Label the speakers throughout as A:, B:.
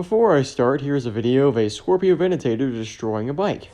A: Before I start, here's a video of a Scorpio Venetator destroying a bike.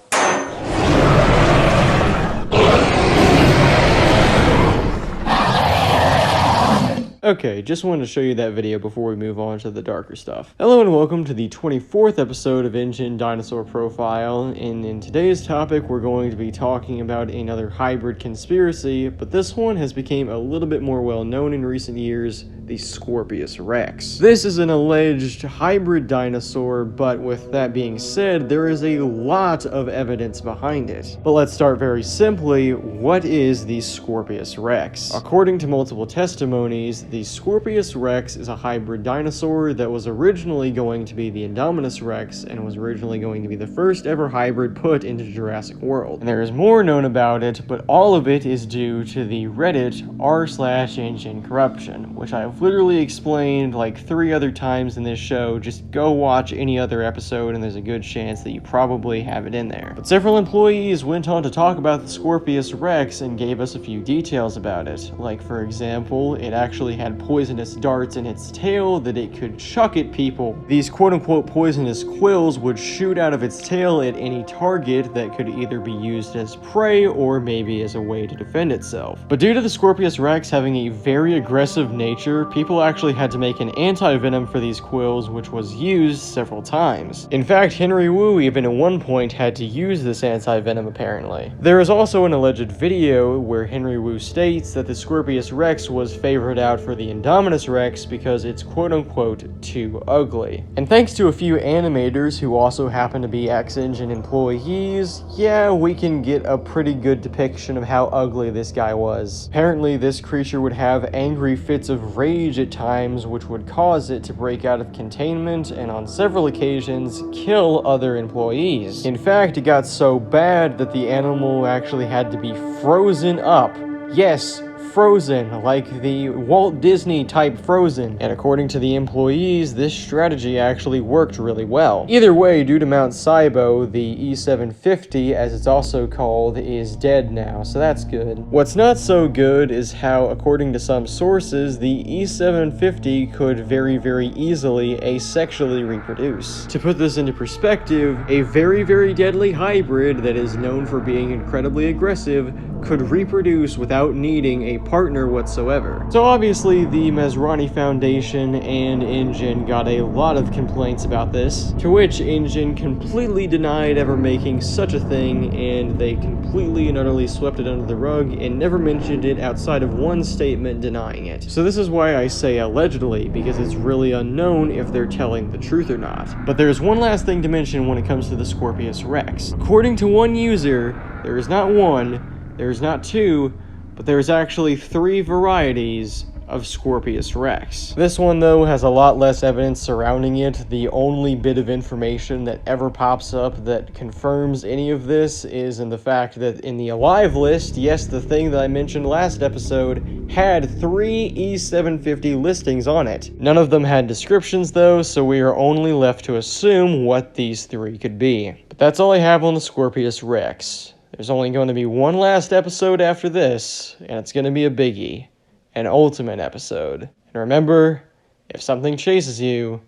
A: Okay, just wanted to show you that video before we move on to the darker stuff. Hello and welcome to the 24th episode of Ingen Dinosaur Profile, and in today's topic we're going to be talking about another hybrid conspiracy, but this one has become a little bit more well known in recent years, the Scorpios Rex. This is an alleged hybrid dinosaur, but with that being said, there is a lot of evidence behind it. But let's start very simply, what is the Scorpios Rex? According to multiple testimonies, the Scorpios Rex is a hybrid dinosaur that was originally going to be the Indominus Rex and was originally going to be the first ever hybrid put into Jurassic World. And there is more known about it, but all of it is due to the Reddit r/Ingen corruption, which I have literally explained like 3 other times in this show. Just go watch any other episode and there's a good chance that you probably have it in there. But several employees went on to talk about the Scorpios Rex and gave us a few details about it. Like, for example, it actually had poisonous darts in its tail that it could chuck at people. These quote-unquote poisonous quills would shoot out of its tail at any target that could either be used as prey or maybe as a way to defend itself. But due to the Scorpios Rex having a very aggressive nature, people actually had to make an anti-venom for these quills, which was used several times. In fact, Henry Wu even at one point had to use this anti-venom apparently. There is also an alleged video where Henry Wu states that the Scorpios Rex was favored out for the Indominus Rex because it's quote-unquote too ugly. And thanks to a few animators who also happen to be ex-Ingen employees, yeah, we can get a pretty good depiction of how ugly this guy was. Apparently, this creature would have angry fits of rage at times, which would cause it to break out of containment and on several occasions kill other employees. In fact, it got so bad that the animal actually had to be frozen up. Yes, frozen, like the Walt Disney type frozen. And according to the employees, this strategy actually worked really well. Either way, due to Mount Saibo, the E750, as it's also called, is dead now, so that's good. What's not so good is how, according to some sources, the E750 could very easily asexually reproduce. To put this into perspective, a very deadly hybrid that is known for being incredibly aggressive could reproduce without needing a partner whatsoever. So obviously the Masrani Foundation and Ingen got a lot of complaints about this, to which Ingen completely denied ever making such a thing, and they completely and utterly swept it under the rug and never mentioned it outside of one statement denying it. So this is why I say allegedly, because it's really unknown if they're telling the truth or not. But there's one last thing to mention when it comes to the Scorpios Rex. According to one user, there is not one, there's not 2, but there's actually 3 varieties of Scorpios Rex. This one, though, has a lot less evidence surrounding it. The only bit of information that ever pops up that confirms any of this is in the fact that in the alive list, yes, the thing that I mentioned last episode, had 3 E750 listings on it. None of them had descriptions, though, so we are only left to assume what these 3 could be. But that's all I have on the Scorpios Rex. There's only going to be one last episode after this, and it's going to be a biggie. An ultimate episode. And remember, if something chases you,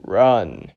A: run.